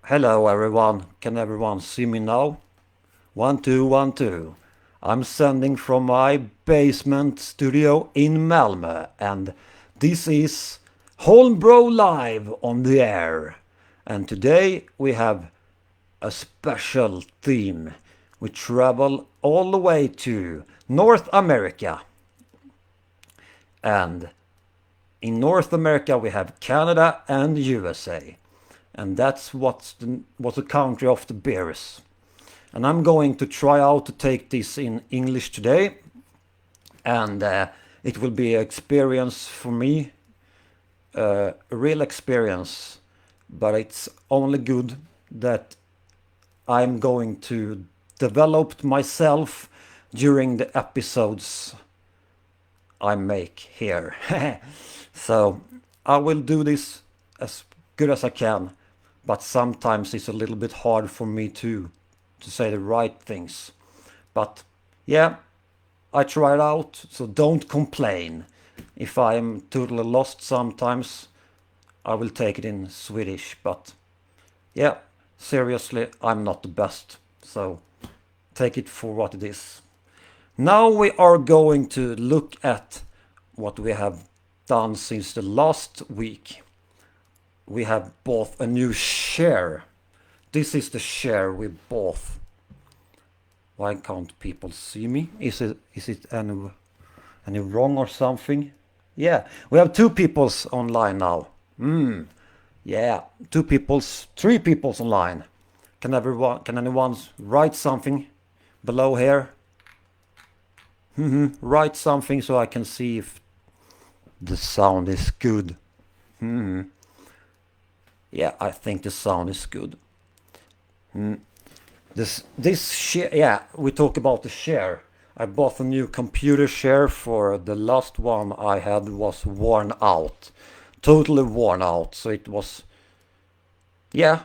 Hello everyone, can everyone see me now? 1 2 1 2. I'm sending from my basement studio in Malmö and this is Holmbrew live on the air. And today we have a special theme. We travel all the way to North America. And in North America we have Canada and USA. And that's what's the country of the beers. And I'm going to try out to take this in English today. And it will be an experience for me, a real experience. But it's only good that I'm going to develop myself during the episodes I make here. So I will do this as good as I can, but sometimes it's a little bit hard for me to say the right things. But yeah, I try it out, so don't complain. If I'm totally lost sometimes, I will take it in Swedish, but yeah, seriously, I'm not the best, so take it for what it is. Now we are going to look at what we have done since the last week. We have bought a new share. This is the share we bought. Why can't people see me? Is it any wrong or something? Yeah, we have two peoples online now. Yeah, three peoples online. Can anyone write something below here? Write something so I can see if the sound is good. Yeah, I think the sound is good. This share, yeah, we talk about the share. I bought a new computer share for the last one I had was worn out. Totally worn out. So it was, yeah,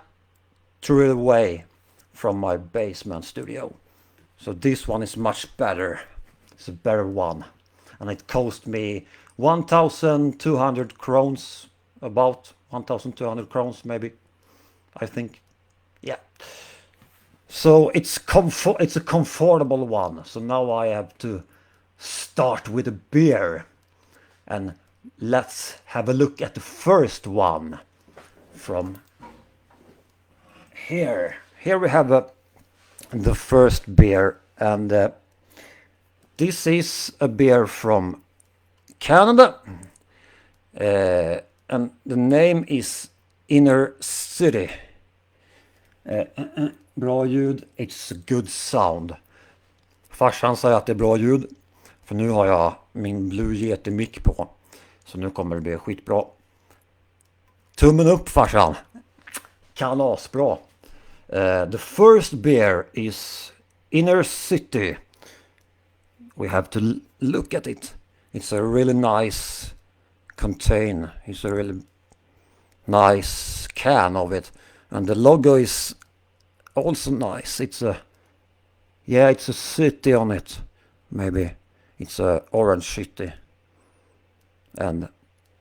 threw it away from my basement studio. So this one is much better. It's a better one. And it cost me 1,200 crowns, about 1,200 crowns maybe, I think. Yeah. So it's a comfortable one. So now I have to start with a beer. And let's have a look at the first one from here. Here we have the first beer, and this is a beer from Canada. And the name is Inner City. Bra ljud, it's a good sound. Farsan säger att det är bra ljud, för nu har jag min Blue Yeti mic på. Så nu kommer det bli skitbra. Tummen upp farsan. Kalasbra. The first beer is Inner City. We have to look at it. It's a really nice contain. It's a really nice can of it. And the logo is also nice. It's a city on it. Maybe it's a orange city. And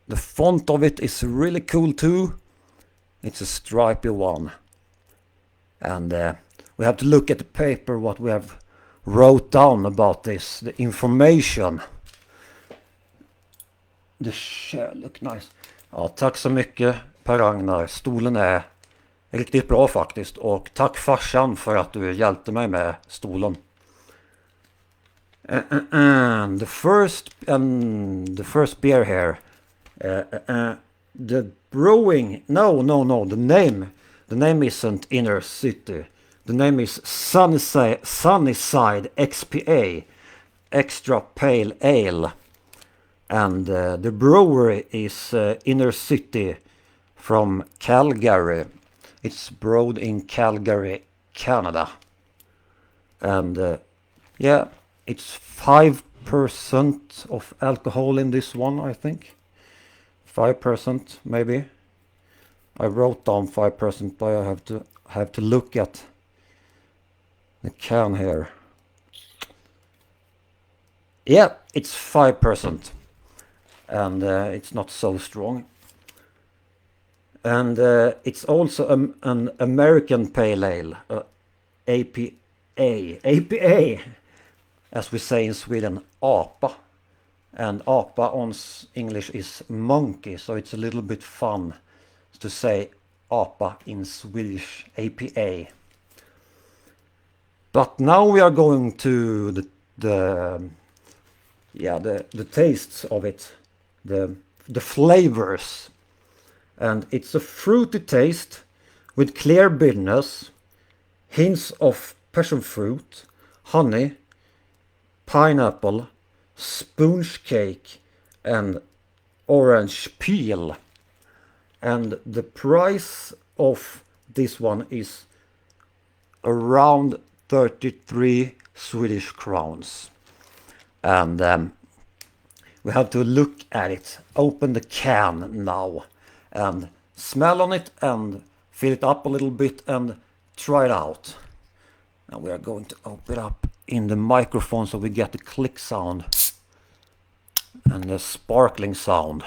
the font of it is really cool too. It's a stripy one. And we have to look at the paper, what we have wrote down about this, the information. The share look nice. Ja, tack så mycket Per-Ragnar. Stolen är riktigt bra faktiskt. Och tack farsan för att du hjälpte mig med stolen. The first beer here. The brewing. No. The name isn't Inner City. The name is Sunnyside XPA, Extra Pale Ale. And the brewery is Inner City from Calgary. It's brewed in Calgary, Canada. And yeah, it's 5% of alcohol in this one, I think. 5% maybe. I wrote down 5%, but I have to look at the can here. Yeah, it's 5%. And it's not so strong. And it's also an American Pale Ale, APA, as we say in Sweden, APA. And APA on English is monkey, so it's a little bit fun to say APA in Swedish, APA. But now we are going to the tastes of it, the flavors. And it's a fruity taste with clear bitterness, hints of passion fruit, honey, pineapple, sponge cake and orange peel. And the price of this one is around 33 Swedish crowns. And we have to look at it, open the can now and smell on it and fill it up a little bit and try it out. And we are going to open it up in the microphone so we get the click sound and the sparkling sound.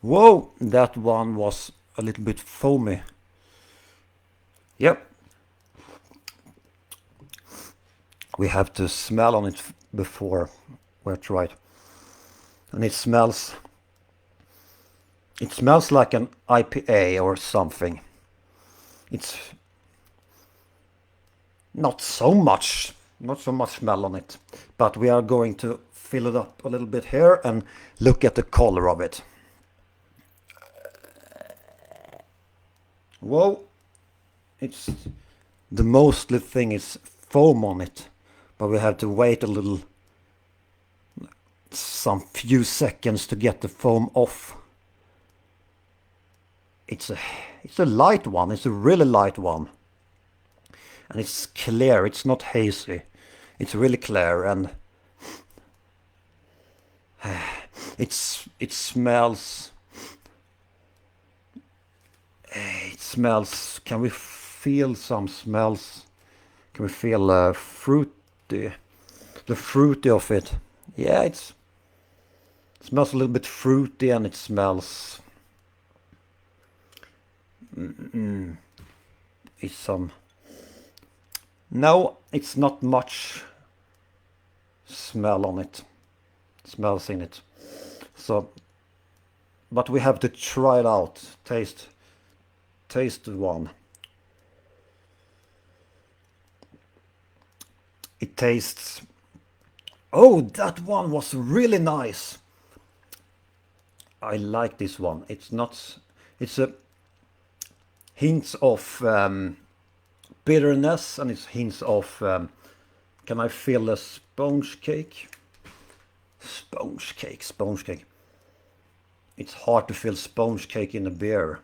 Whoa, that one was a little bit foamy. Yep. We have to smell on it before we try it. And it smells like an IPA or something. It's not so much smell on it, but we are going to fill it up a little bit here and look at the color of it. Whoa, it's the mostly thing is foam on it, but we have to wait a little, some few seconds to get the foam off. It's a light one, it's a really light one. And it's clear, it's not hazy. It's really clear and it smells, can we feel some smells? Can we feel fruity? The fruity of it. Yeah, it smells a little bit fruity and it smells... It's some... No, it's not much smell on it. Smells in it. So, but we have to try it out. Taste one. It tastes... Oh, that one was really nice. I like this one. It's not... It's a hints of bitterness and it's hints of... can I feel a sponge cake? Sponge cake. It's hard to feel sponge cake in a beer.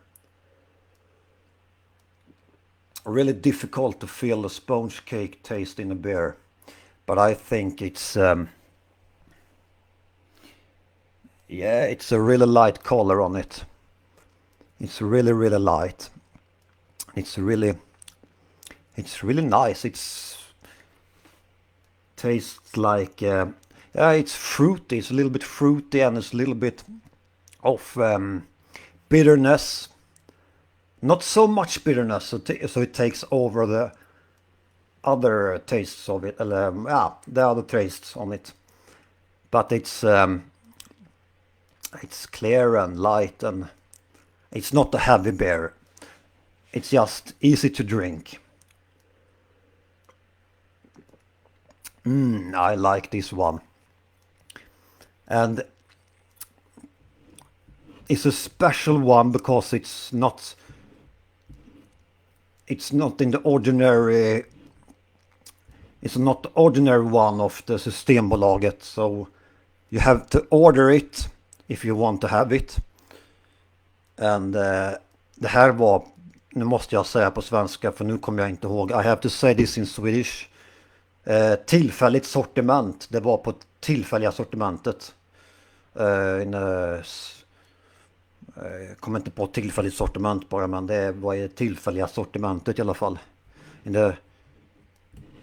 Really difficult to feel the sponge cake taste in a beer. But I think it's... yeah, it's a really light color on it. It's really, really light. It's really nice. It's tastes like... yeah, it's fruity. It's a little bit fruity and it's a little bit of bitterness. Not so much bitterness, so it takes over the other tastes of it. The other tastes on it. But it's clear and light and it's not a heavy beer. It's just easy to drink. I like this one. And it's a special one because it's not in the ordinary... It's not the ordinary one of the Systembolaget, so you have to order it if you want to have it. And det här var, nu måste jag säga på svenska för nu kommer jag inte ihåg. I have to say this in Swedish. Tillfälligt sortiment. Det var på tillfälliga sortimentet. Jag kommer inte på tillfälligt sortiment bara, men det var i tillfälliga sortimentet i alla fall. In the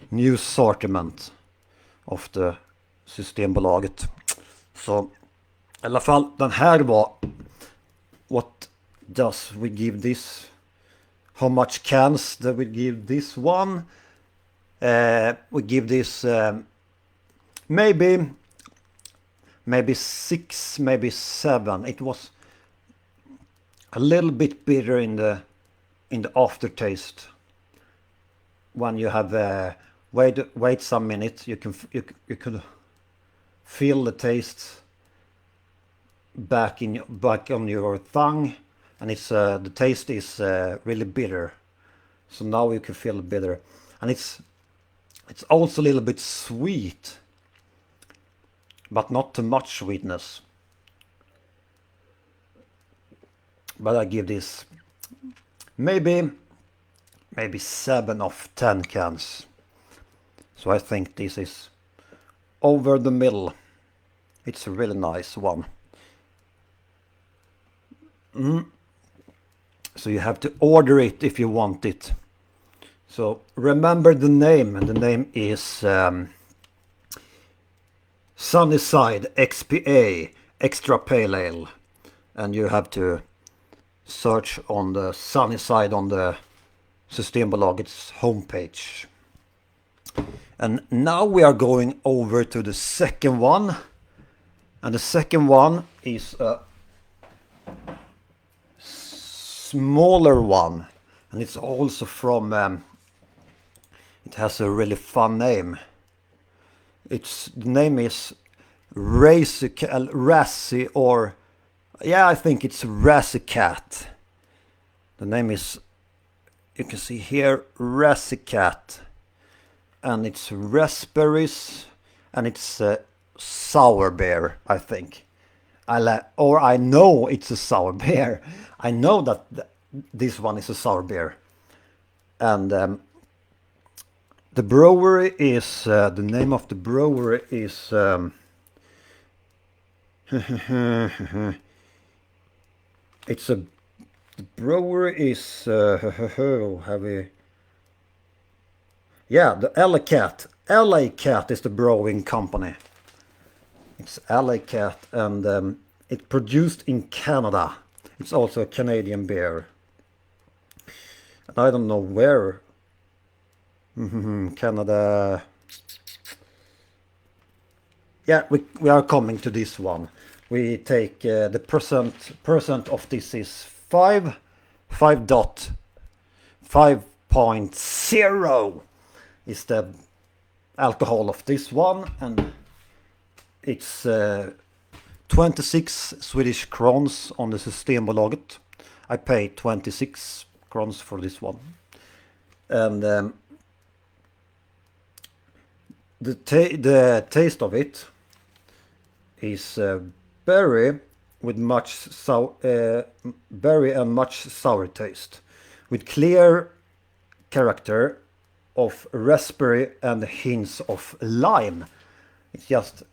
new sortiment of the Systembolaget. Så i alla fall, den här var what does we give this? How much cans do we give this one? We give this maybe 6, maybe 7. It was a little bit bitter in the aftertaste. When you have wait some minutes, you could feel the taste back on your tongue, and it's the taste is really bitter. So now you can feel it bitter, and it's also a little bit sweet, but not too much sweetness. But I give this maybe 7 of 10 cans. So I think this is over the middle. It's a really nice one. So you have to order it if you want it. So remember the name, and the name is Sunnyside XPA Extra Pale Ale, and you have to search on the Sunnyside on the Systembolagets homepage. And now we are going over to the second one, and the second one is a smaller one, and it's also from it has a really fun name. The name is Razzie, or yeah, I think it's Razzie Cat. The name is, you can see here, Razzie Cat, and it's raspberries, and it's sour beer, I think. I know it's a sour beer. I know that this one is a sour beer. And the brewery is, the name of the brewery is, the brewery is, the LA Cat is the brewing company. It's LA Cat, and it's produced in Canada. It's also a Canadian beer. And I don't know where. Canada. Yeah, we are coming to this one. We take the percent of this is 5.0 is the alcohol of this one, and it's 26 Swedish crowns on the Systembolaget. I paid 26 crowns for this one, and the taste of it is berry with much berry and much sour taste, with clear character of raspberry and hints of lime. It's just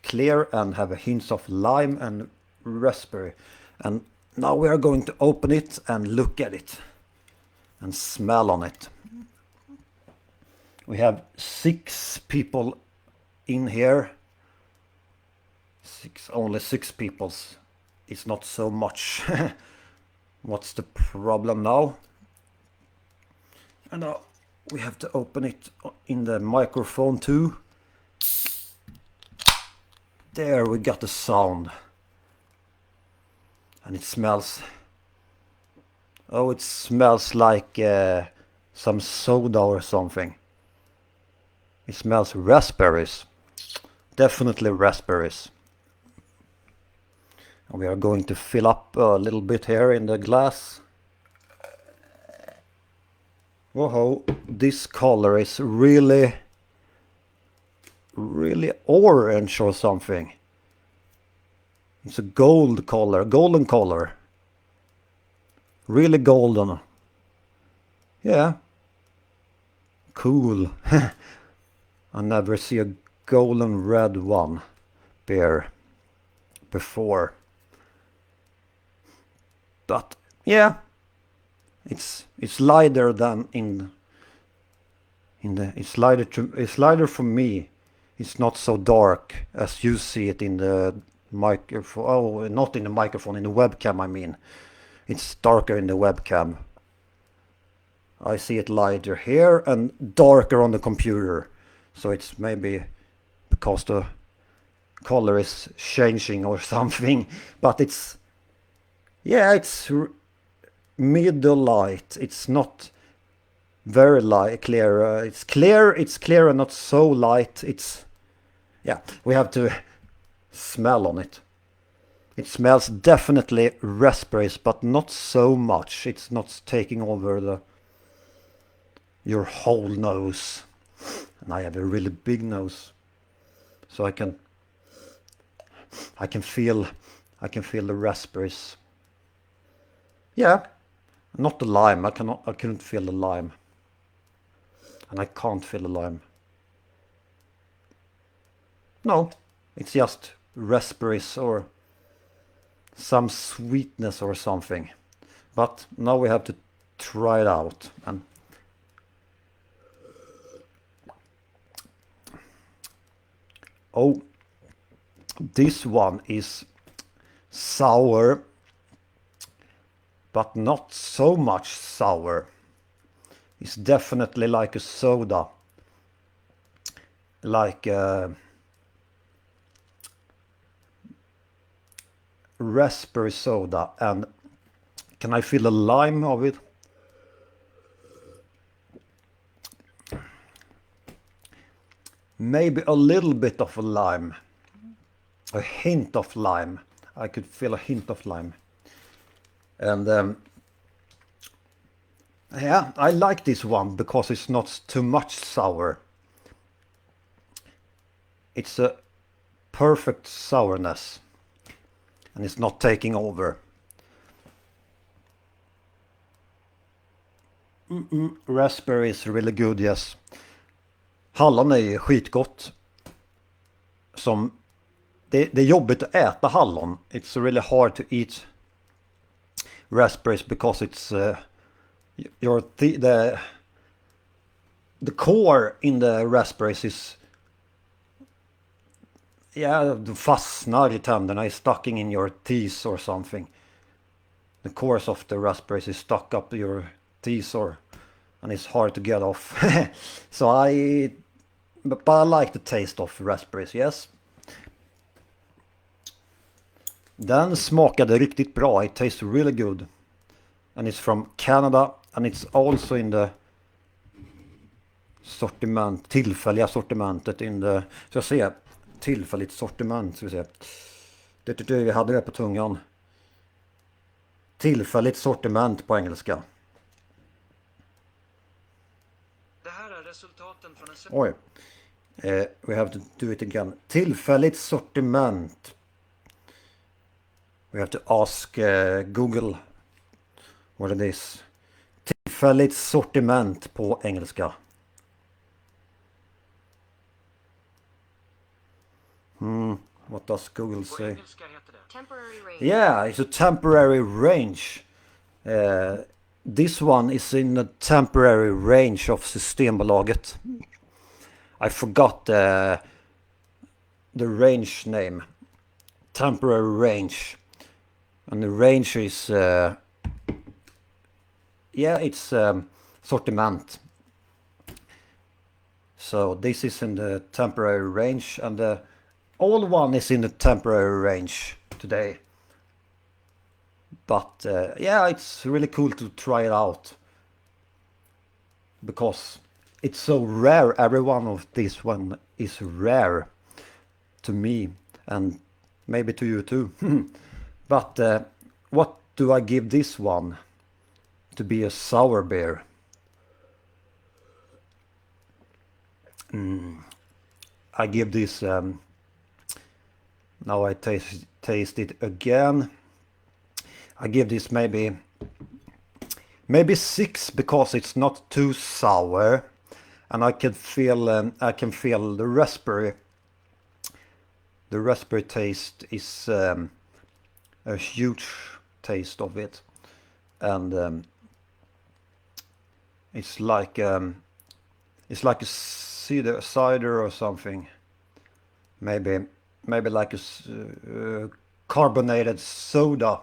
clear and have a hint of lime and raspberry. And now we are going to open it and look at it and smell on it. We have 6 people in here. Only 6 people. It's not so much. What's the problem now? And now we have to open it in the microphone too. There, we got the sound. And it smells... Oh, it smells like some soda or something. It smells raspberries. Definitely raspberries. And we are going to fill up a little bit here in the glass. Whoa, this color is really orange or something. It's a golden color. Really golden. Yeah. Cool. I never see a golden red one beer before. But yeah, it's lighter than in the it's lighter for me. It's not so dark as you see it in the microphone. Oh, not in the microphone, in the webcam, I mean. It's darker in the webcam. I see it lighter here and darker on the computer. So it's maybe because the color is changing or something. But it's, yeah, it's middle light. It's not very light, clear. It's clear and not so light. It's, yeah, we have to smell on it. It smells definitely raspberries, but not so much. It's not taking over your whole nose. And I have a really big nose, so I can feel the raspberries. Yeah, not the lime. I couldn't feel the lime, and I can't feel the lime. No, it's just raspberries or some sweetness or something. But now we have to try it out. And oh, this one is sour, but not so much sour. It's definitely like a soda, like raspberry soda. And can I feel the lime of it? Maybe a little bit of a lime, a hint of lime. I could feel a hint of lime. And yeah, I like this one because it's not too much sour. It's a perfect sourness, and it's not taking over. Raspberry is really good, yes. Hallon är ju skitgott. Det är jobbigt att äta hallon. It's really hard to eat raspberries because it's the core in the raspberries is, yeah, du fastnar i tänderna, is stucking in your teeth or something. The cores of the raspberries is stuck up your teeth, and it's hard to get off. But I like the taste of raspberries, yes. Den smakade riktigt bra. It tastes really good. And it's from Canada, and it's also in the tillfälliga sortimentet så jag ser tillfälligt sortiment, så vi ser. Vi hade det på tungan. Tillfälligt sortiment på engelska. Det här är resultaten från en Oj. We have to do it again. Tillfälligt sortiment. We have to ask Google what it is. Tillfälligt sortiment på engelska. What does Google say? Temporary range. Yeah, it's a temporary range. This one is in the temporary range of Systembolaget. I forgot the range name. Temporary range. And the range is it's sortiment. So this is in the temporary range, and the old one is in the temporary range today. But yeah, it's really cool to try it out because it's so rare. Every one of this one is rare to me, and maybe to you too. But what do I give this one to be a sour beer? I give this, now I taste it again. I give this maybe 6 because it's not too sour, and I can feel the raspberry. The raspberry taste is a huge taste of it, and it's like a cider or something. Maybe like a carbonated soda.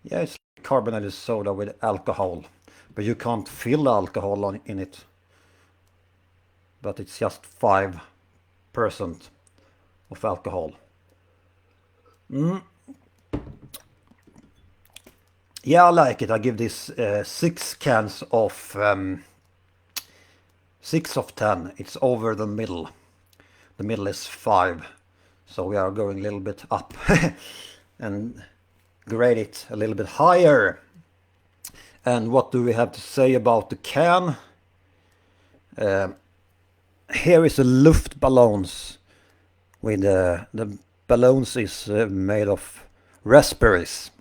Yeah, it's like carbonated soda with alcohol, but you can't fill alcohol in it. But it's just 5% of alcohol. Yeah, I like it. I give this 6 cans of 6 of 10. It's over the middle. The middle is 5. So we are going a little bit up and grade it a little bit higher. And what do we have to say about the can? Here is a Luftballons with the balloons is made of raspberries.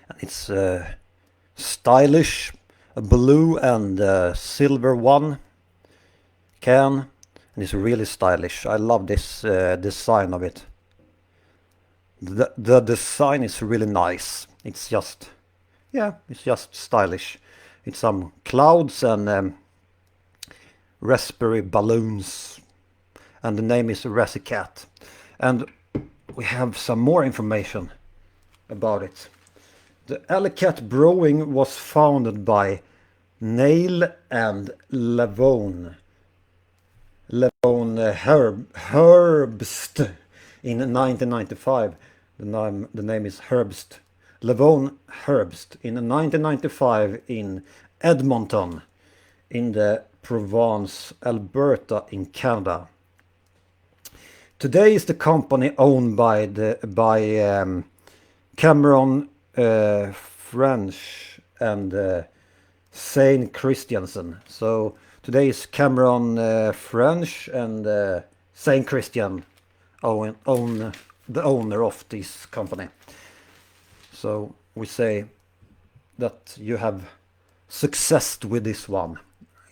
And it's stylish, a blue and silver one can, and it's really stylish. I love this design of it. The design is really nice. It's just, yeah, it's just stylish. It's some clouds and raspberry balloons, and the name is Rassicat. And we have some more information about it. The Alicat Brewing was founded by Neil and Levone Herbst in 1995. The name is Herbst. Levone Herbst in 1995 in Edmonton in the Provence, Alberta in Canada. Today is the company owned by Cameron French and Saint Christiansen. So today is Cameron French and Saint Christian own the owner of this company. So we say that you have success with this one.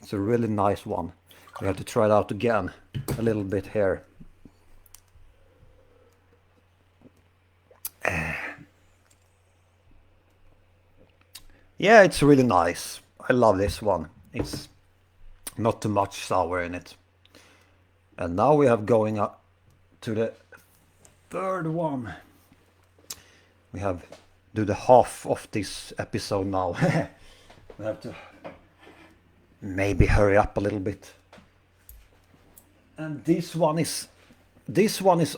It's a really nice one. We have to try it out again a little bit here. Yeah, it's really nice. I love this one. It's not too much sour in it. And now we have going up to the third one. We have do the half of this episode now. We have to maybe hurry up a little bit. And this one is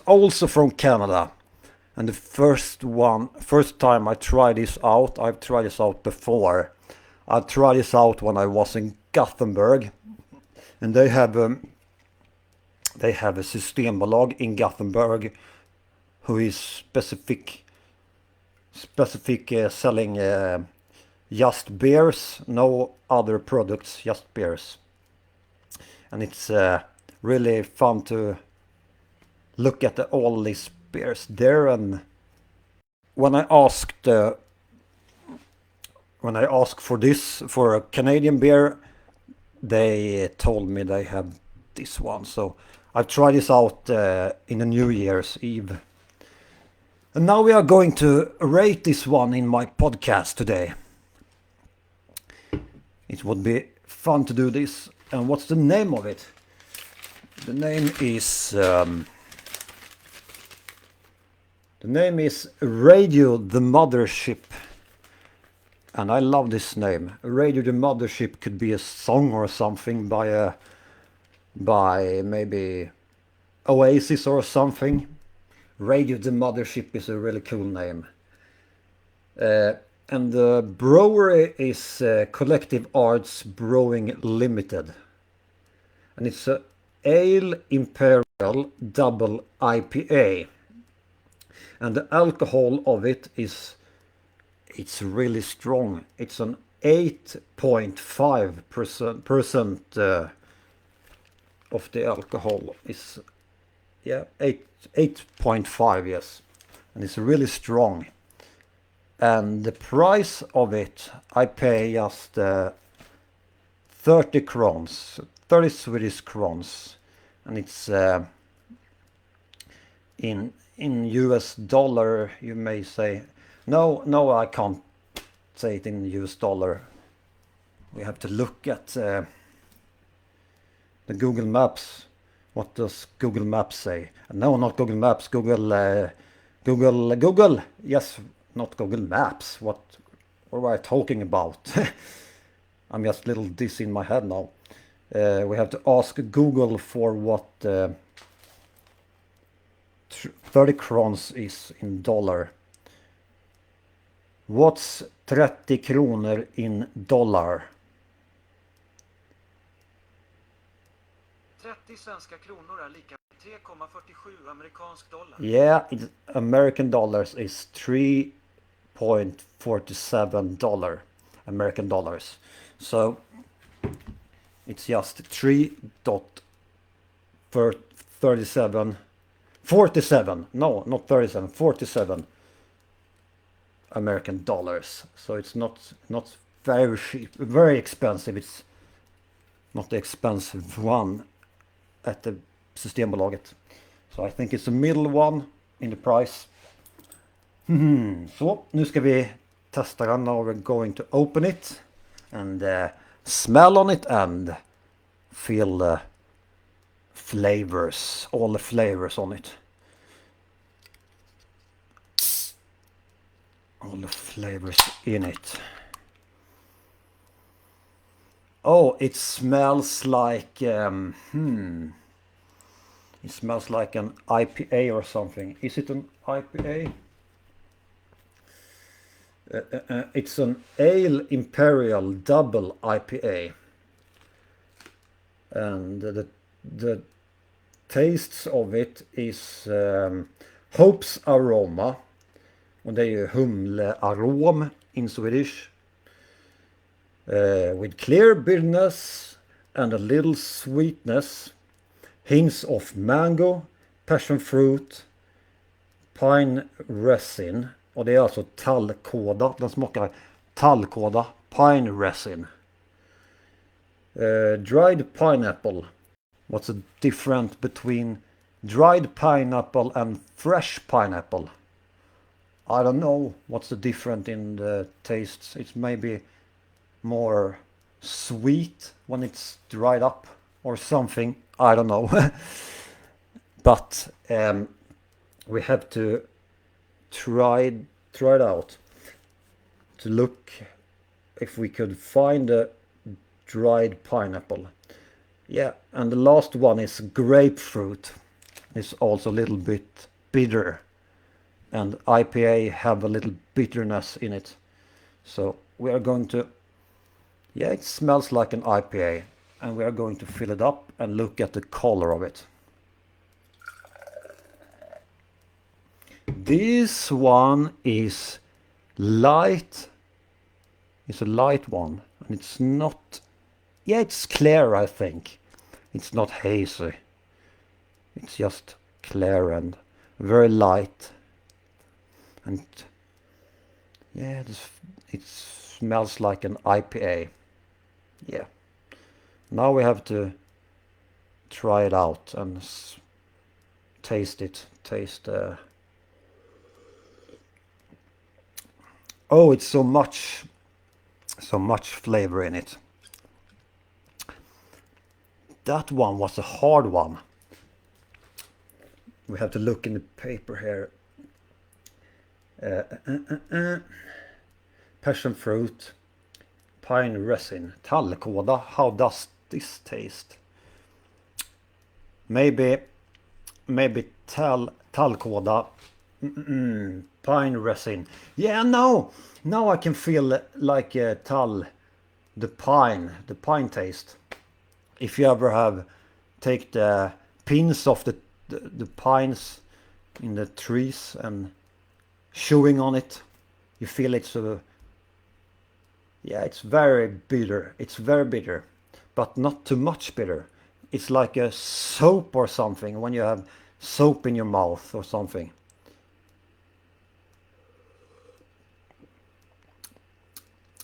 also from Canada. And the first time I tried this out, I've tried this out before. I tried this out when I was in Gothenburg, and they have a Systembolag in Gothenburg who is specific selling just beers, no other products, just beers. And it's really fun to look at all these beers there. And when I asked for a Canadian beer, they told me they have this one. So I've tried this out in a New Year's Eve. And now we are going to rate this one in my podcast today. It would be fun to do this. And what's the name of it? The name is Radio the Mothership. And I love this name. Radio the Mothership could be a song or something by maybe Oasis or something. Radio the Mothership is a really cool name. And the brewery is Collective Arts Brewing Limited. And it's a Ale Imperial Double IPA. And the alcohol of it it's really strong. It's an 8.5% of the alcohol is 8.5, yes. And it's really strong. And the price of it, I pay just 30 Swedish crowns, and it's in US dollar. You may say, no, I can't say it in US dollar. We have to look at the Google Maps. What does Google Maps say? No, not Google Maps. Google. Yes, not Google Maps. What What am I talking about? I'm just a little dizzy in my head now. We have to ask Google for what 30 crowns is in dollar. What's 30 kronor in dollar? 30 svenska kronor är lika med 3,47 amerikansk dollar. Yeah, American dollars is 3.47 dollar American dollars. So it's just 47, no, not 37, 47 American dollars. So it's not very cheap, very expensive. It's not the expensive one at the Systembolaget. So I think it's the middle one in the price. Så, nu ska vi testa den. Now we're going to open it and smell on it and feel the flavors, all the flavors on it. All the flavors in it. Oh, it smells like it smells like an IPA or something. Is it an IPA? It's an Ale Imperial Double IPA. And the tastes of it is Hope's Aroma. Och det är ju humlearom in Swedish. With clear bitterness and a little sweetness. Hints of mango, passion fruit, pine resin. Och det är alltså tallkåda. Den smakar tallkåda, pine resin. Dried pineapple. What's the difference between dried pineapple and fresh pineapple? I don't know what's the difference in the tastes. It's maybe more sweet when it's dried up or something. I don't know. But we have to try it out to look if we could find a dried pineapple. Yeah, and the last one is grapefruit. It's also a little bit bitter, and IPA have a little bitterness in it. So we are going to, yeah, it smells like an IPA, and we are going to fill it up and look at the color of it. This one is light. It's a light one, and it's not, yeah, it's clear, I think. It's not hazy. It's just clear and very light. And yeah, it smells like an IPA. Yeah. Now we have to try it out and taste it. Oh, it's so much flavor in it. That one was a hard one. We have to look in the paper here. Passion fruit, pine resin, tallkåda. How does this taste? Maybe tallkåda. Pine resin. Yeah, now I can feel like the pine taste. If you ever have take the pins off the pines in the trees and chewing on it, you feel it's yeah, it's very bitter. It's very bitter, but not too much bitter. It's like a soap or something, when you have soap in your mouth or something.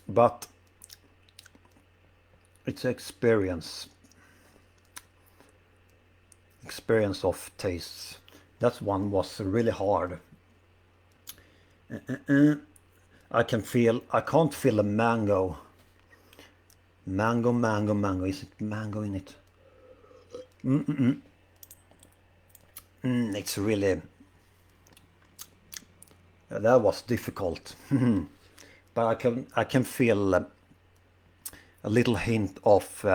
But it's experience of tastes. That one was really hard. I can't feel the mango. Mango. Is it mango in it? It's really, that was difficult. but I can feel a little hint of.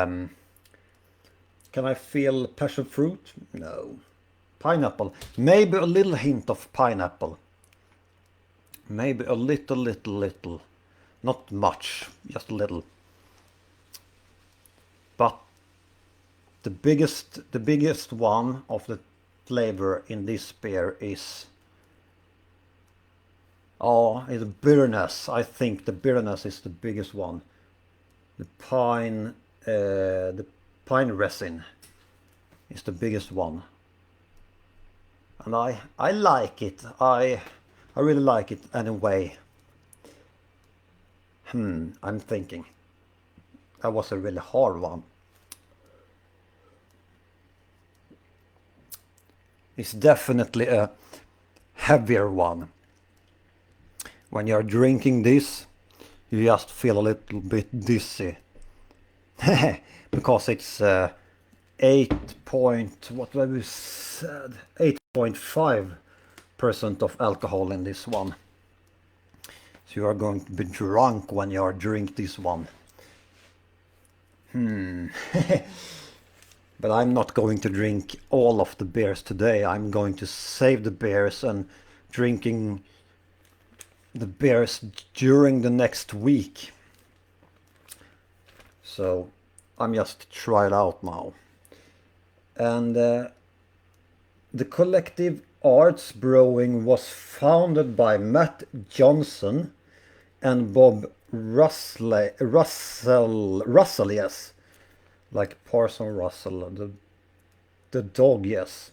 Can I feel passion fruit? No. Pineapple. Maybe a little hint of pineapple. Maybe a little. Not much, just a little. But the biggest one of the flavor in this beer is is bitterness. I think the bitterness is the biggest one. The pine resin is the biggest one. And I like it. I really like it anyway. I'm thinking. That was a really hard one. It's definitely a heavier one. When you're drinking this, you just feel a little bit dizzy. Because it's 8.5% of alcohol in this one. So you are going to be drunk when you drink this one. But I'm not going to drink all of the beers today. I'm going to save the beers and drinking the beers during the next week. So I'm just try it out now. And the Collective Arts Brewing was founded by Matt Johnson and Bob Russell, yes, like Parson Russell, the dog, yes,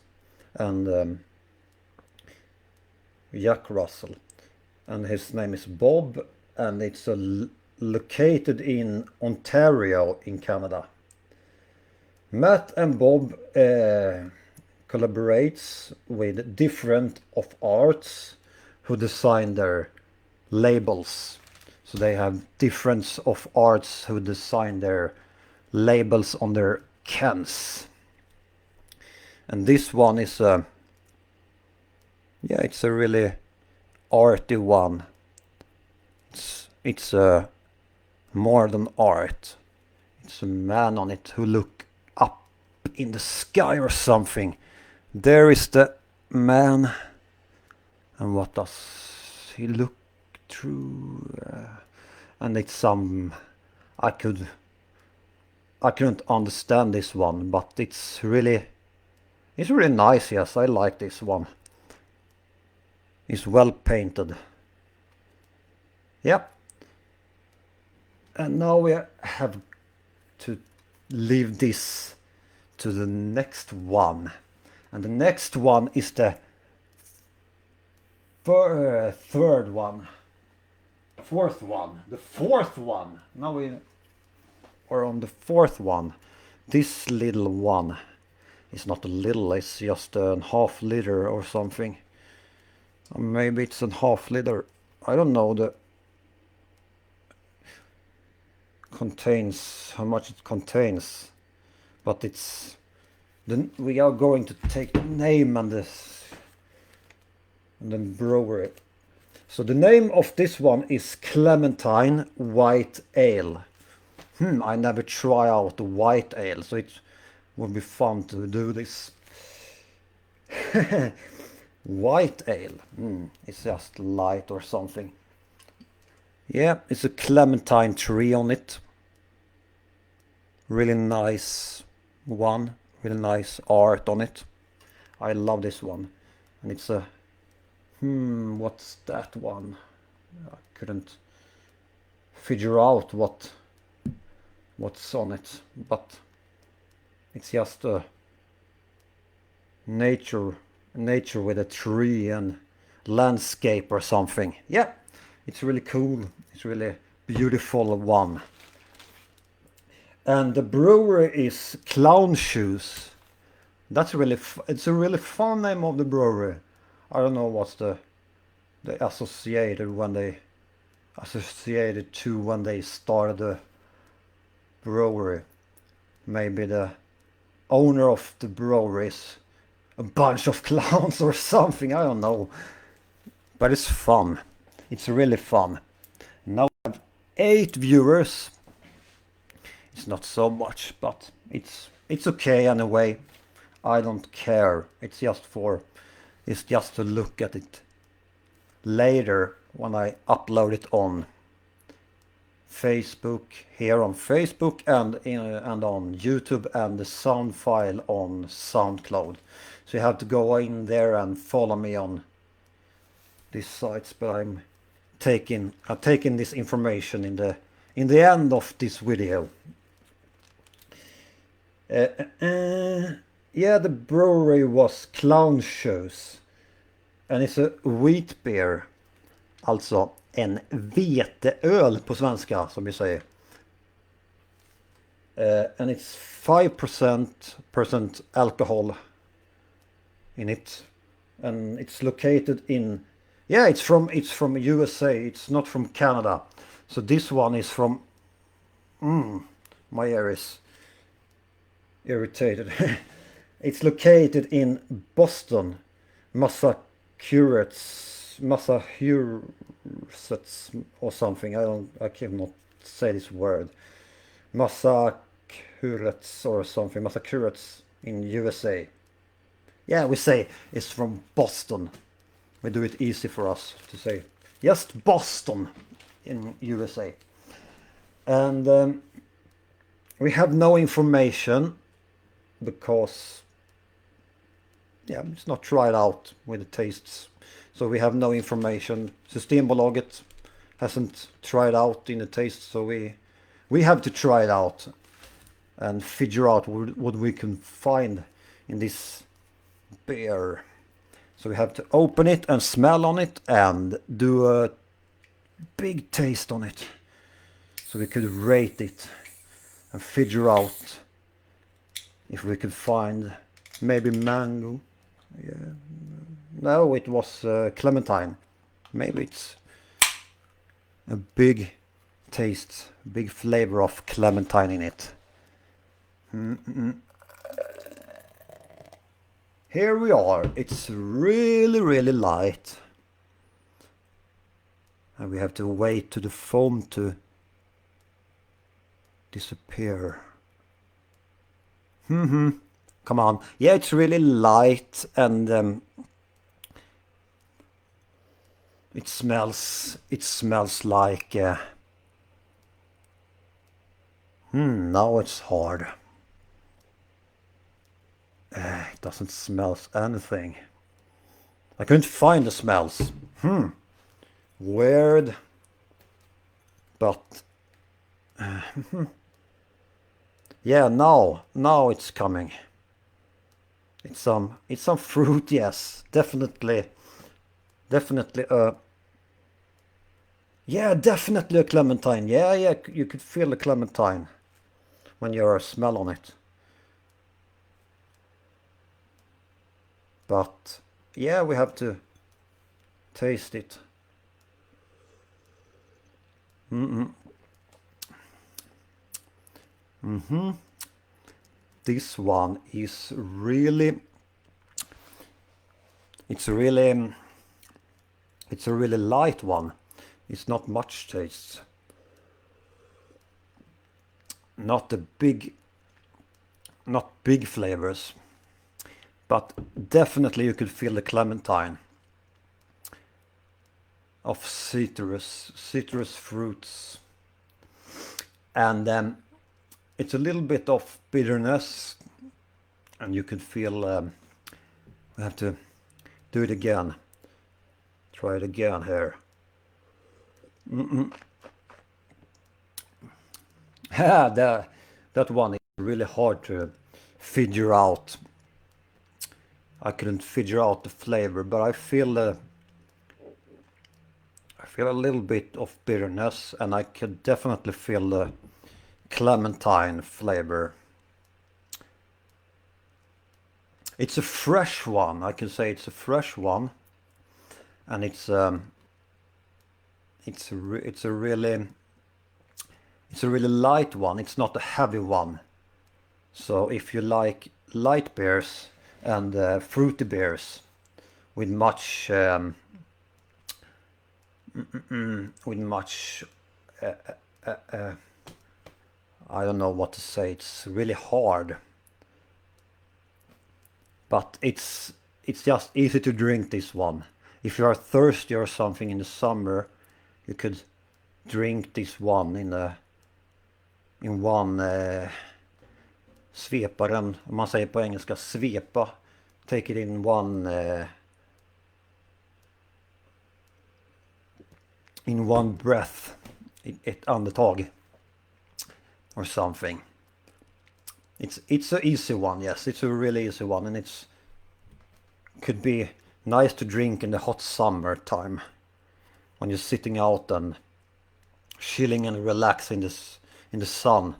and Jack Russell, and his name is Bob, and it's located in Ontario in Canada. Matt and Bob collaborates with different of arts who design their labels. So they have different of arts who design their labels on their cans. And this one is it's a really arty one. It's more than art. It's a man on it who look up in the sky or something. There is the man. And what does he look through? And it's some... I couldn't understand this one, but it's really nice. Yes, I like this one. It's well painted. Yep. And now we have to leave this to the next one. And the next one is the third one. Fourth one. The fourth one. Now we are on the fourth one. This little one is not a little, it's just a half liter or something. Or maybe it's a half liter. I don't know the contains, how much it contains, but it's we are going to take the name and this and then brewery. So the name of this one is Clementine White Ale. I never try out the white ale, so it would be fun to do this. White ale. It's just light or something. Yeah, it's a clementine tree on it. Really nice one. Really nice art on it. I love this one. And it's a... what's that one? I couldn't figure out what's on it. But it's just a nature with a tree and landscape or something. Yeah, it's really cool. It's really beautiful one. And the brewery is Clown Shoes. That's really it's a really fun name of the brewery. I don't know what's the associated to when they started the brewery. Maybe the owner of the brewery is a bunch of clowns or something. I don't know. But it's fun. It's really fun. Now 8 viewers. It's not so much, but it's okay anyway. I don't care. It's just to look at it later when I upload it on Facebook, here on Facebook and on YouTube, and the sound file on SoundCloud. So you have to go in there and follow me on these sites. But I'm taking this information in the end of this video. Yeah, the brewery was Clown Shoes, and it's a wheat beer, alltså en veteöl på svenska som vi säger. And it's 5% alcohol in it, and it's located in, yeah, it's from USA. It's not from Canada. So this one is from, my ear is irritated. It's located in Boston, Massachusetts or something. I cannot say this word. Massachusetts or something. Massachusetts in USA. Yeah, we say it's from Boston. We do it easy for us to say. Just Boston in USA. And we have no information because, yeah, it's not tried out with the tastes. So we have no information. Systembolaget hasn't tried out in the taste, so we have to try it out and figure out what we can find in this beer. So we have to open it and smell on it and do a big taste on it, so we could rate it and figure out if we could find maybe mango. Yeah. No, it was Clementine. Maybe it's a big taste, big flavor of Clementine in it. Here we are. It's really, really light. And we have to wait to the foam to disappear. Come on. Yeah, it's really light, and it smells like now it's hard. It doesn't smell anything. I couldn't find the smells. Weird. But yeah, now it's coming. It's some fruit, yes, definitely. Yeah, definitely a Clementine. Yeah, you could feel the Clementine when you smell on it. But yeah, we have to taste it. This one is really, it's a really light one. It's not much taste. Not big flavors, but definitely you could feel the Clementine of citrus fruits, and it's a little bit of bitterness, and you can feel. We have to do it again. Try it again here. Yeah, that one is really hard to figure out. I couldn't figure out the flavor, but I feel a little bit of bitterness, and I could definitely feel the Clementine flavor. It's a fresh one. I can say it's a fresh one, and it's a really light one. It's not a heavy one. So if you like light beers and fruity beers with much I don't know what to say. It's really hard, but it's just easy to drink this one. If you are thirsty or something in the summer, you could drink this one in one sveparen, om man säger på engelska svepa. Take it in one breath, ett andetag or something. It's a easy one, yes, it's a really easy one, and it's could be nice to drink in the hot summer time when you're sitting out and chilling and relaxing in the sun.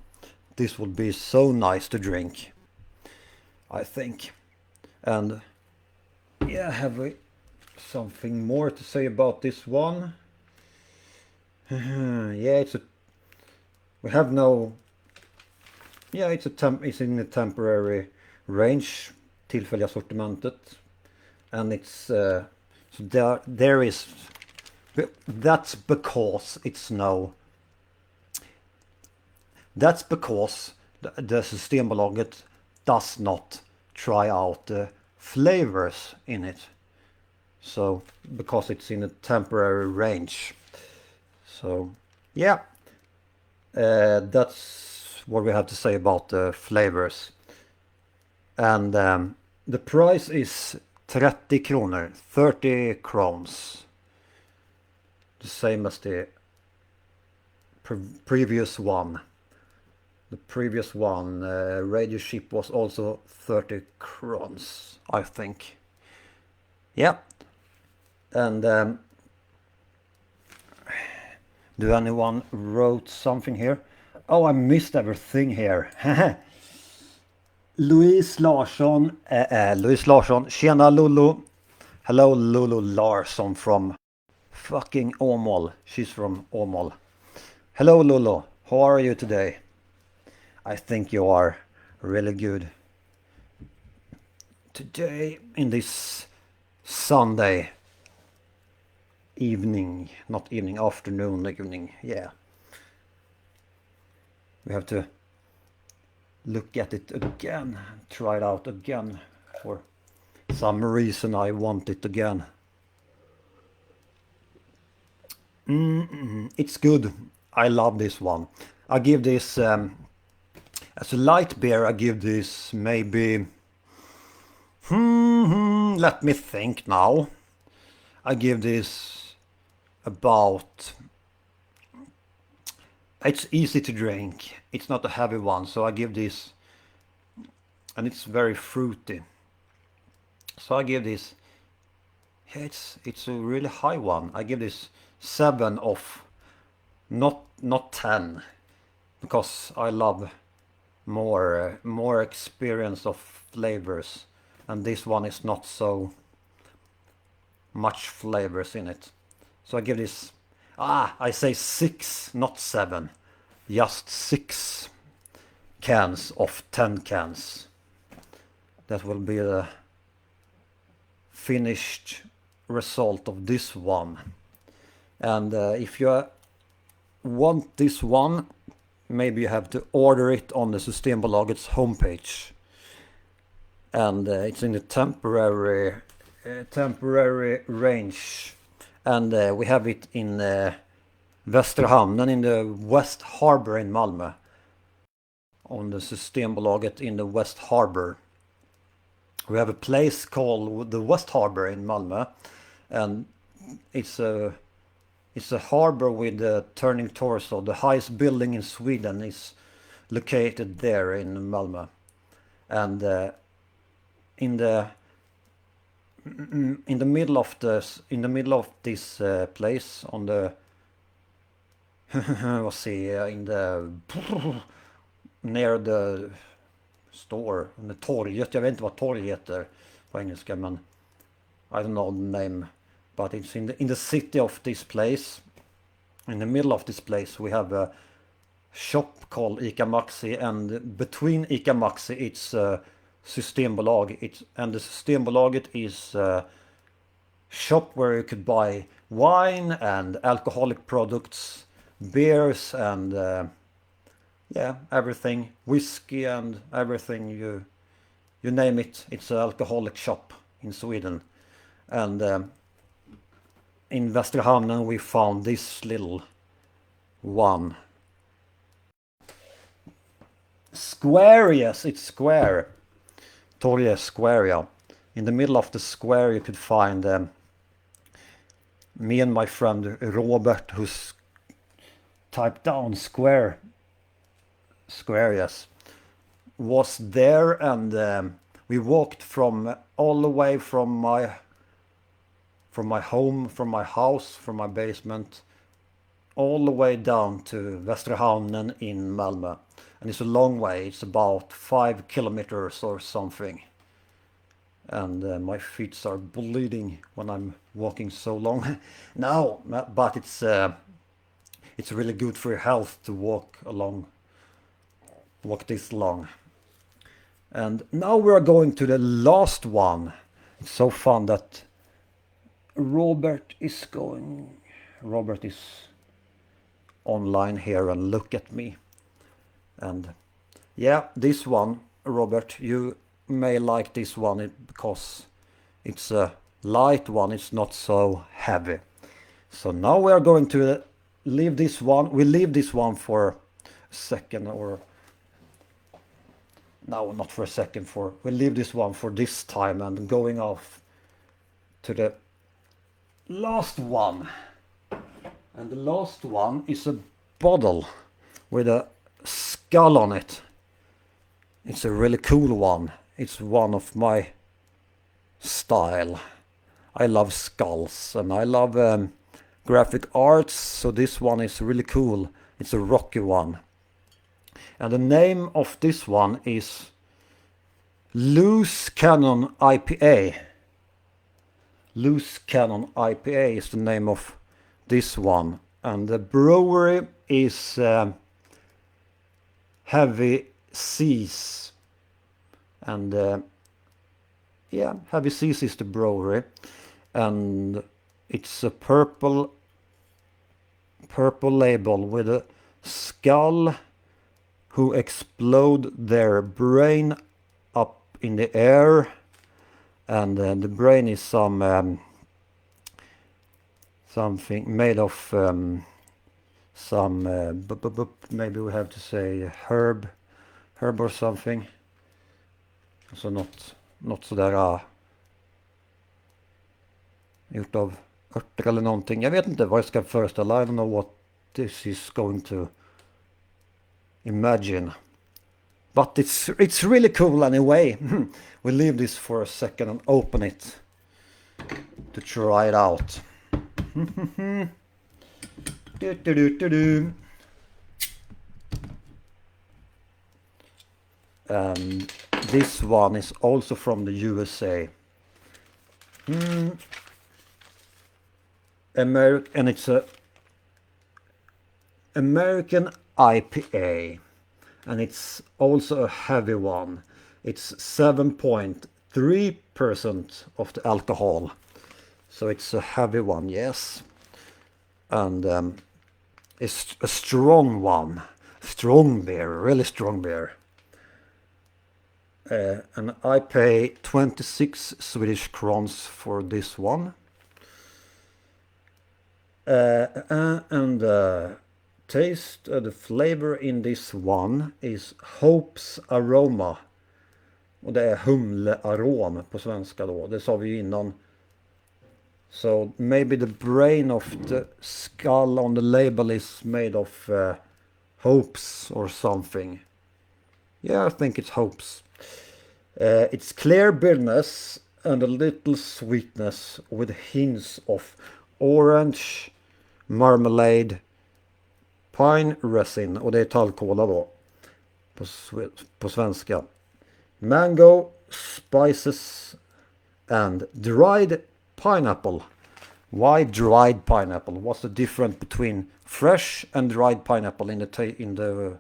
This would be so nice to drink, I think. And yeah, have we something more to say about this one? Yeah, we have no. Yeah, it's in the temporary range, tillfälliga sortimentet, and it's so there is. That's because it's no. That's because the Systembolaget does not try out the flavors in it. So because it's in a temporary range. So yeah, that's what we have to say about the flavors. And the price is 30 kronor, 30 crowns. The same as the previous one. The previous one, Radio Ship, was also 30 crowns, I think. Yeah. And do anyone wrote something here? Oh, I missed everything here. Louise Larsson. Louise Larsson. Tjena Lulu. Hello Lulu Larsson from fucking Åmål. She's from Åmål. Hello Lulu. How are you today? I think you are really good. Today, in this Sunday evening, not evening, afternoon, evening, yeah. We have to look at it again, try it out again. For some reason I want it again. It's good. I love this one. I give this, as a light beer, I give this maybe, let me think now. I give this about, it's easy to drink. It's not a heavy one, so I give this, and it's very fruity. So I give this, yeah, it's a really high one. I give this 7 of, not 10, because I love more experience of flavors, and this one is not so much flavors in it. So I give this, I say 6, not 7, just 6 cans of 10 cans. That will be the finished result of this one. And if you want this one, maybe you have to order it on the Systembolaget's homepage. And it's in the temporary range. And we have it in Västerhamnen, in the West Harbor in Malmö. On the Systembolaget in the West Harbor. We have a place called the West Harbor in Malmö. And it's a harbor with a turning torso. The highest building in Sweden is located there in Malmö. And in the middle of this place, on the near the store, on the torget. Jag vet inte vad torg heter på engelska, men I don't know the name. But it's in the city of this place. In the middle of this place we have a shop called Ica Maxi, and between Ica Maxi it's Systembolag. And the Systembolaget is a shop where you could buy wine and alcoholic products beers and yeah, everything, whiskey and everything you name it. It's an alcoholic shop in Sweden. And in Västra Hamnen we found this little one. Square, yes, it's square. Torget Square, yeah. In the middle of the square you could find me and my friend Robert, who's typed down square, yes, was there, and we walked from all the way from my home, from my house, from my basement, all the way down to Västra Hamnen in Malmö. And it's a long way, it's about 5 kilometers or something. And my feet are bleeding when I'm walking so long now, but it's really good for your health to walk this long. And now we are going to the last one. It's so fun that Robert is online here and look at me. And yeah, this one, Robert, you may like this one because it's a light one, it's not so heavy. So now we are going to leave this one. We leave this one for a second, or no, not for a second, we'll leave this one for this time and going off to the last one. And the last one is a bottle with a skull on it. It's a really cool one. It's one of my style. I love skulls and I love graphic arts, so this one is really cool. It's a rocky one. And the name of this one is Loose Cannon IPA. Loose Cannon IPA is the name of this one. And the brewery is Heavy Seas. And yeah, Heavy Seas is the brewery. And it's a purple label with a skull who explode their brain up in the air, and the brain is something made of maybe we have to say herb or something. Så något sådär gjort av örter eller någonting. Jag vet inte vad jag ska föreställa. I don't know what this is going to imagine. But it's really cool anyway. We'll leave this for a second and open it to try it out. And this one is also from the USA. And it's a American IPA, and it's also a heavy one. It's 7.3% of the alcohol, so it's a heavy one, yes. And it's a strong one, strong beer, really strong beer. And I pay 26 Swedish crowns for this one. And taste, the flavor in this one is Hope's Aroma. Och det är humlearom på svenska då. Det sa vi ju innan. So maybe the brain of the skull on the label is made of hopes or something. Yeah, I think it's hopes. It's clear bitterness and a little sweetness with hints of orange, marmalade, pine resin, och det är tallkola då på svenska. Mango, spices and dried pineapple. Why dried pineapple? What's the difference between fresh and dried pineapple in the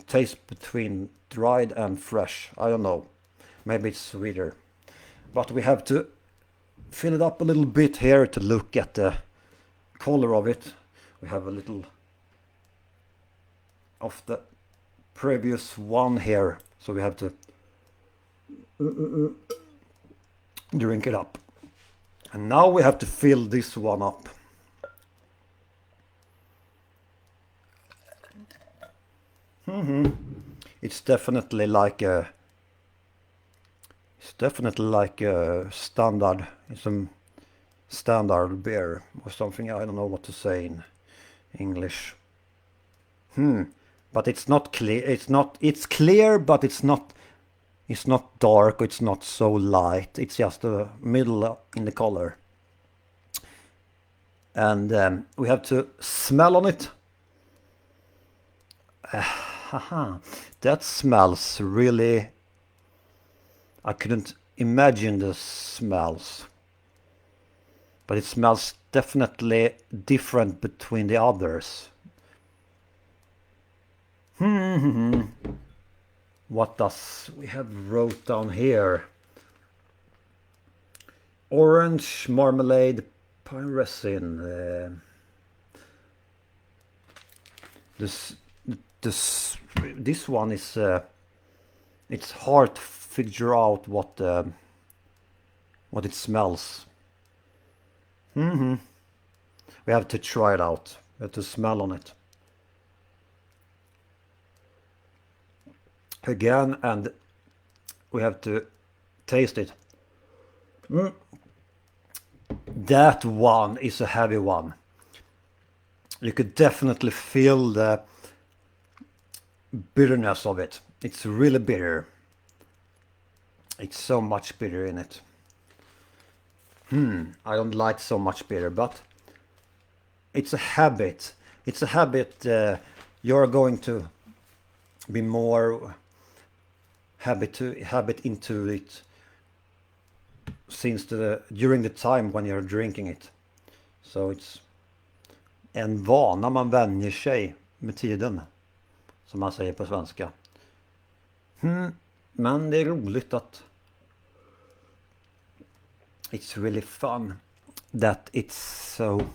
taste between dried and fresh? I don't know. Maybe it's sweeter. But we have to fill it up a little bit here to look at the color of it. We have a little of the previous one here, so we have to drink it up. And now we have to fill this one up. It's definitely like a standard. It's a standard beer or something. I don't know what to say in English. But it's not clear. It's clear, but it's not dark. It's not so light. It's just the middle in the color. And we have to smell on it. That smells really... I couldn't imagine the smells. But it smells definitely different between the others. What does we have wrote down here? Orange, marmalade, pine resin. This one is it's hard to figure out what it smells. We have to try it out. We have to smell on it again, and we have to taste it. That one is a heavy one. You could definitely feel the bitterness of it. It's really bitter. It's so much bitter in it. I don't like so much bitter, but it's a habit. It's a habit. You're going to be more habit into it since during the time when you're drinking it. So it's en vana man vänjer sig med tiden, som man säger på svenska. Men det är roligt att it's really fun that it's so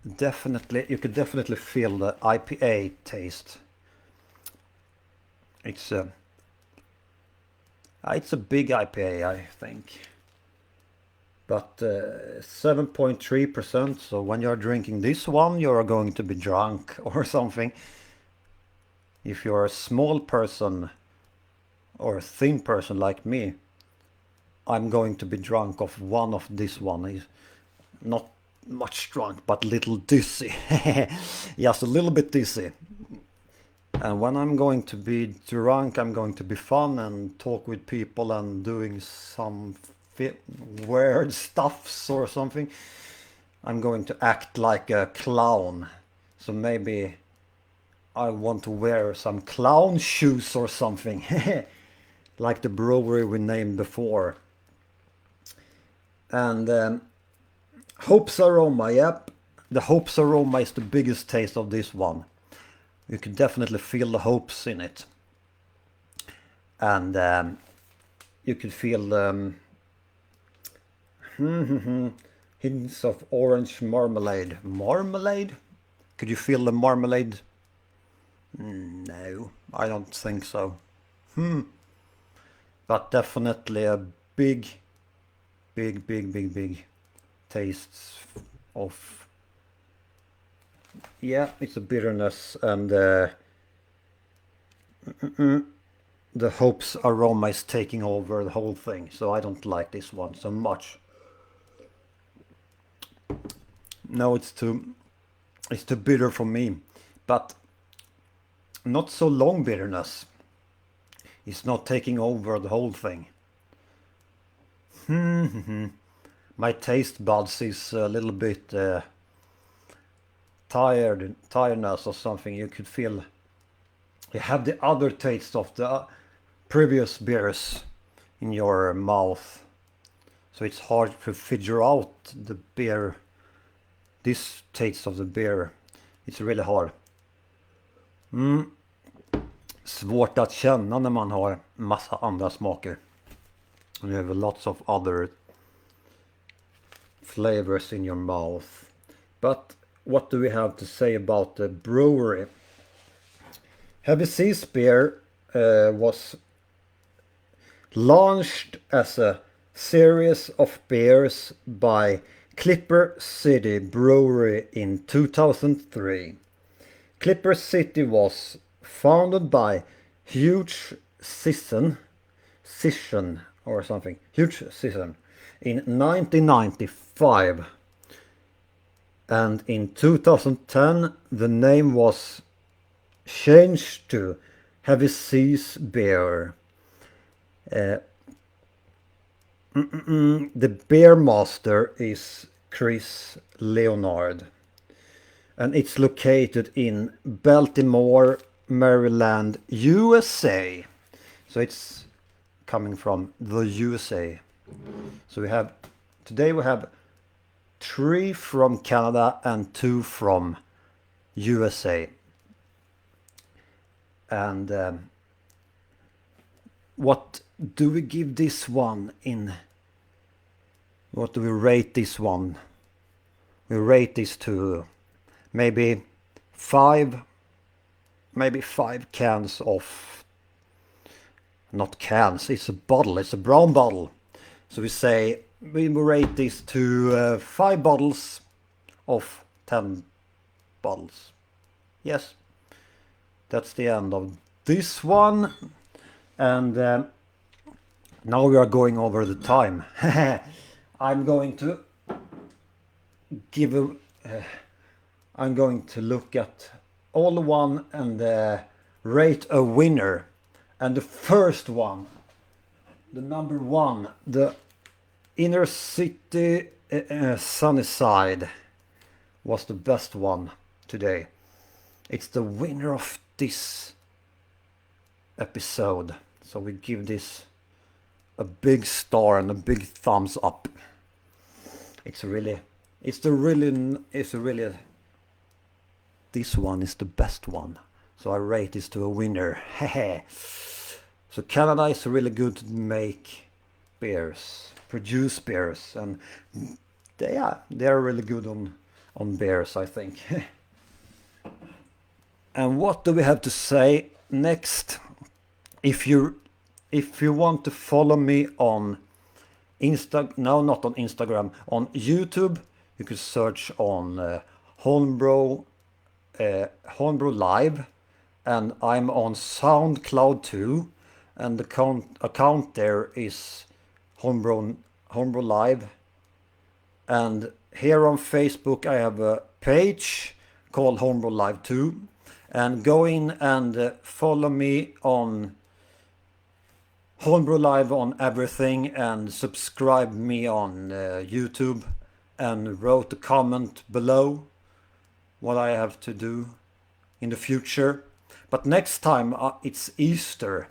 definitely, you could definitely feel the IPA taste. It's a big IPA, I think, but 7.3%. So when you're drinking this one, you're going to be drunk or something. If you're a small person or a thin person like me, I'm going to be drunk of one of this one. He's not much drunk, but little dizzy. Just a little bit dizzy. And when I'm going to be drunk, I'm going to be fun and talk with people and doing some weird stuffs or something. I'm going to act like a clown. So maybe I want to wear some clown shoes or something. Like the brewery we named before. And hops aroma, yep. The hops aroma is the biggest taste of this one. You can definitely feel the hops in it. And you could feel hints of orange marmalade. Marmalade? Could you feel the marmalade? No, I don't think so. But definitely a big tastes of... Yeah, it's a bitterness, and the hops aroma is taking over the whole thing. So I don't like this one so much. No, it's too bitter for me, but not so long bitterness. It's not taking over the whole thing. My taste buds is a little bit tiredness or something. You could feel you have the other taste of the previous beers in your mouth, so it's hard to figure out the beer, this taste of the beer. It's really hard. Svårt att känna när man har massa andra smaker. And you have lots of other flavors in your mouth. But what do we have to say about the brewery? Heavy Seas beer was launched as a series of beers by Clipper City Brewery in 2003. Clipper City was founded by Hugh Sisson or something, Hugh Sisson in 1995. And in 2010 the name was changed to Heavy Seas Beer. The beer master is Chris Leonard, and it's located in Baltimore, Maryland, USA. So it's coming from the USA. So today we have 3 from Canada and 2 from USA. And what do we give this one in? What do we rate this one? We rate this to maybe 5 cans of, not cans, it's a bottle, it's a brown bottle. So we rate this to 5 bottles of 10 bottles. Yes, that's the end of this one. And now we are going over the time. I'm going to look at all one and rate a winner. And the first one, the number 1, the Inner City Sunnyside was the best one today. It's the winner of this episode. So we give this a big star and a big thumbs up. This one is the best one. So I rate this to a winner. So Canada is really good to make beers, produce beers, and they are really good on beers, I think. And what do we have to say next? If you want to follow me on not on Instagram, on YouTube, you can search on Holmbrew Live, and I'm on SoundCloud too, and the account there is Holmbrew Live. And here on Facebook I have a page called Holmbrew Live too, and go in and follow me on Holmbrew Live on everything, and subscribe me on YouTube, and wrote a comment below what I have to do in the future. But next time it's Easter,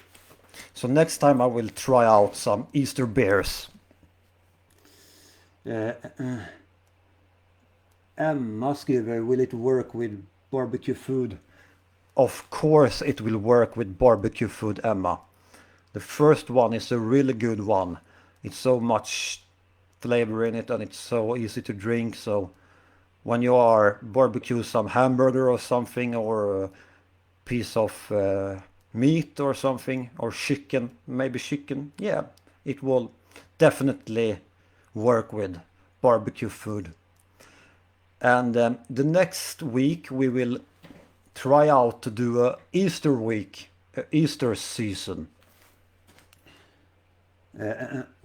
so next time I will try out some Easter beers. Emma skriver, will it work with barbecue food? Of course it will work with barbecue food, Emma. The first one is a really good one. It's so much flavor in it and it's so easy to drink. So when you are barbecue some hamburger or something, or a piece of meat or something, or chicken, yeah, it will definitely work with barbecue food. And the next week we will try out to do a Easter week, Easter season.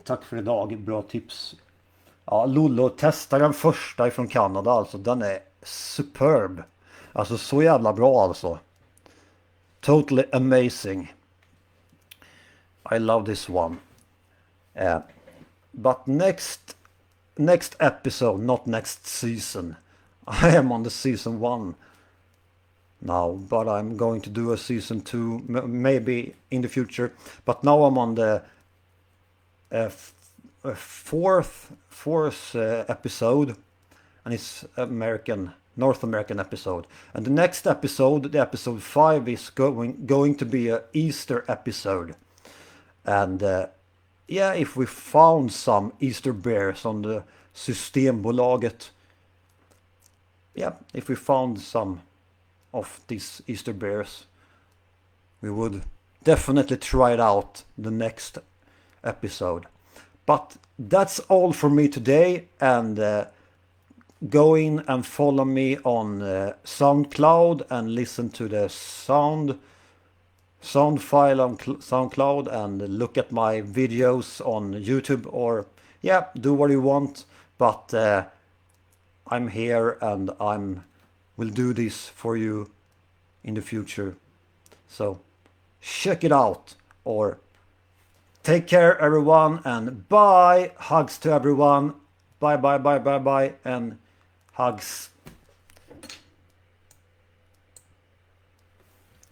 Tack för idag, bra tips. Ja, Lollo, testa den första ifrån Kanada alltså, den är superb. Alltså så jävla bra alltså. Totally amazing. I love this one. But next episode, not next season. I am on the season 1 now, but I'm going to do a season 2 maybe in the future. But now I'm on the fourth episode, and it's North American episode. And the next episode, the episode 5, is going to be a Easter episode. And yeah, if we found some Easter beers on the Systembolaget, yeah, if we found some of these Easter beers, we would definitely try it out the next episode. But that's all for me today, and go in and follow me on SoundCloud and listen to the sound file on SoundCloud, and look at my videos on YouTube, or yeah, do what you want. But I'm here, and will do this for you in the future. So check it out, or take care, everyone, and bye. Hugs to everyone. Bye, bye, bye, bye, bye, and hugs.